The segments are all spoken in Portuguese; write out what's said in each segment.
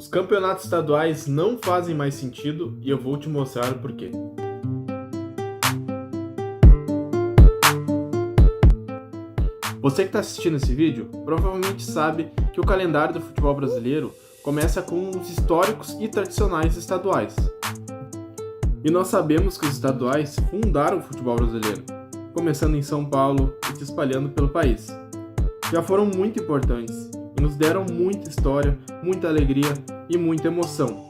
Os campeonatos estaduais não fazem mais sentido e eu vou te mostrar o porquê. Você que está assistindo esse vídeo provavelmente sabe que o calendário do futebol brasileiro começa com os históricos e tradicionais estaduais. E nós sabemos que os estaduais fundaram o futebol brasileiro, começando em São Paulo e se espalhando pelo país. Já foram muito importantes e nos deram muita história, muita alegria e muita emoção.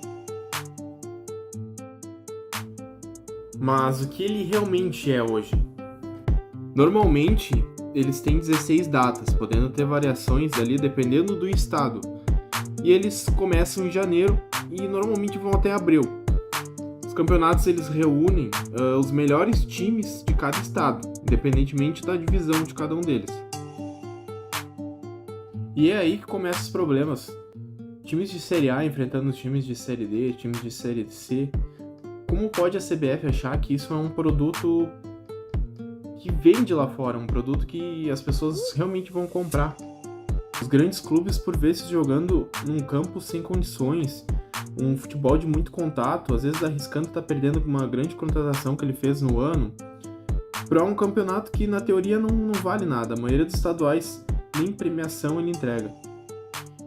Mas o que ele realmente é hoje? Normalmente, eles têm 16 datas, podendo ter variações ali dependendo do estado. E eles começam em janeiro e normalmente vão até abril. Os campeonatos eles reúnem os melhores times de cada estado, independentemente da divisão de cada um deles. E é aí que começam os problemas. Times de Série A enfrentando os times de Série D, times de Série C. Como pode a CBF achar que isso é um produto que vende lá fora, um produto que as pessoas realmente vão comprar? Os grandes clubes, por vezes, jogando num campo sem condições, um futebol de muito contato, às vezes arriscando estar perdendo uma grande contratação que ele fez no ano, para um campeonato que, na teoria, não vale nada. A maioria dos estaduais, nem premiação ele entrega.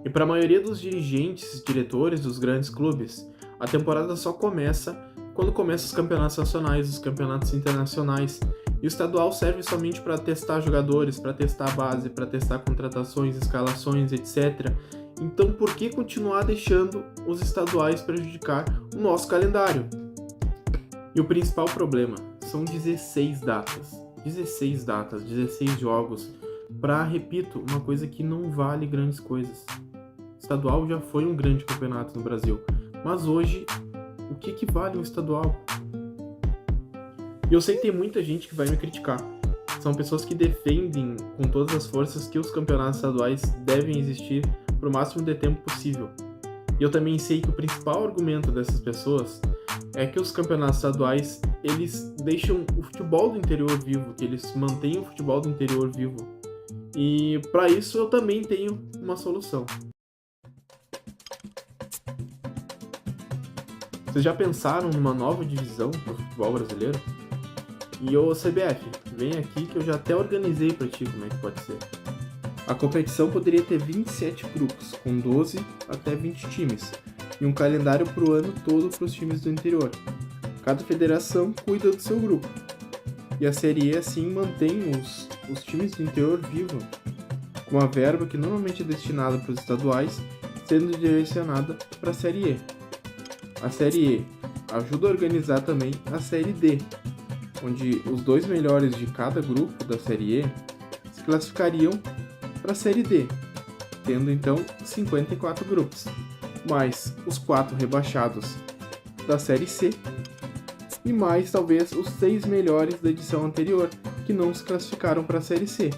E para a maioria dos dirigentes, diretores dos grandes clubes, a temporada só começa quando começam os campeonatos nacionais, os campeonatos internacionais. E o estadual serve somente para testar jogadores, para testar a base, para testar contratações, escalações, etc. Então, por que continuar deixando os estaduais prejudicar o nosso calendário? E o principal problema são 16 datas. 16 datas, 16 jogos, para, repito, uma coisa que não vale grandes coisas. O estadual já foi um grande campeonato no Brasil, mas hoje, o que vale um estadual? E eu sei que tem muita gente que vai me criticar. São pessoas que defendem com todas as forças que os campeonatos estaduais devem existir por o máximo de tempo possível. E eu também sei que o principal argumento dessas pessoas é que os campeonatos estaduais, eles deixam o futebol do interior vivo, que eles mantêm o futebol do interior vivo. E para isso eu também tenho uma solução. Vocês já pensaram numa nova divisão para o futebol brasileiro? E ô CBF, vem aqui que eu já até organizei para ti como é que pode ser. A competição poderia ter 27 grupos, com 12 até 20 times, e um calendário para o ano todo para os times do interior. Cada federação cuida do seu grupo. E a Série E assim mantém os times do interior vivos, com a verba que normalmente é destinada para os estaduais, sendo direcionada para a Série E. A Série E ajuda a organizar também a Série D, onde os dois melhores de cada grupo da Série E se classificariam para a Série D, tendo então 54 grupos, mais os 4 rebaixados da Série C e mais talvez os 6 melhores da edição anterior que não se classificaram para a Série C.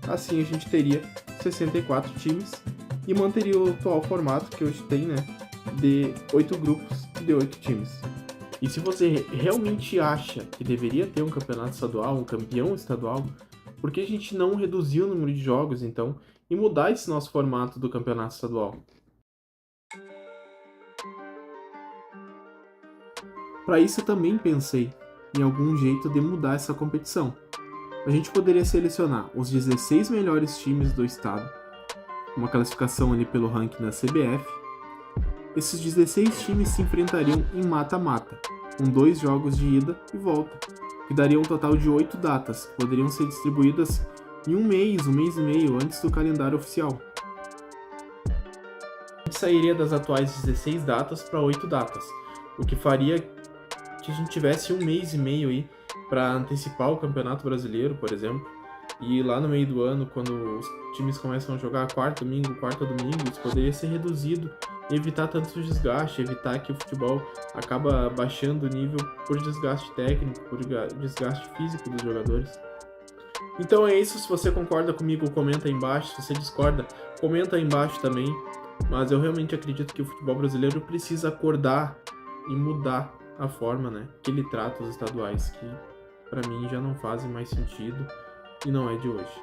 Assim a gente teria 64 times e manteria o atual formato que hoje tem, de 8 grupos de 8 times. E se você realmente acha que deveria ter um campeonato estadual, um campeão estadual, por que a gente não reduzir o número de jogos, então, e mudar esse nosso formato do campeonato estadual? Para isso eu também pensei em algum jeito de mudar essa competição. A gente poderia selecionar os 16 melhores times do estado, uma classificação ali pelo ranking da CBF. Esses 16 times se enfrentariam em mata-mata, com 2 jogos de ida e volta, que daria um total de 8 datas, que poderiam ser distribuídas em um mês e meio antes do calendário oficial. A gente sairia das atuais 16 datas para 8 datas, o que faria que a gente tivesse um mês e meio aí para antecipar o Campeonato Brasileiro, por exemplo, e lá no meio do ano, quando os times começam a jogar quarta domingo, isso poderia ser reduzido e evitar tanto desgaste, evitar que o futebol acaba baixando o nível por desgaste técnico, por desgaste físico dos jogadores. Então é isso, se você concorda comigo, comenta aí embaixo, se você discorda, comenta aí embaixo também, mas eu realmente acredito que o futebol brasileiro precisa acordar e mudar a forma, que ele trata os estaduais, que para mim já não fazem mais sentido e não é de hoje.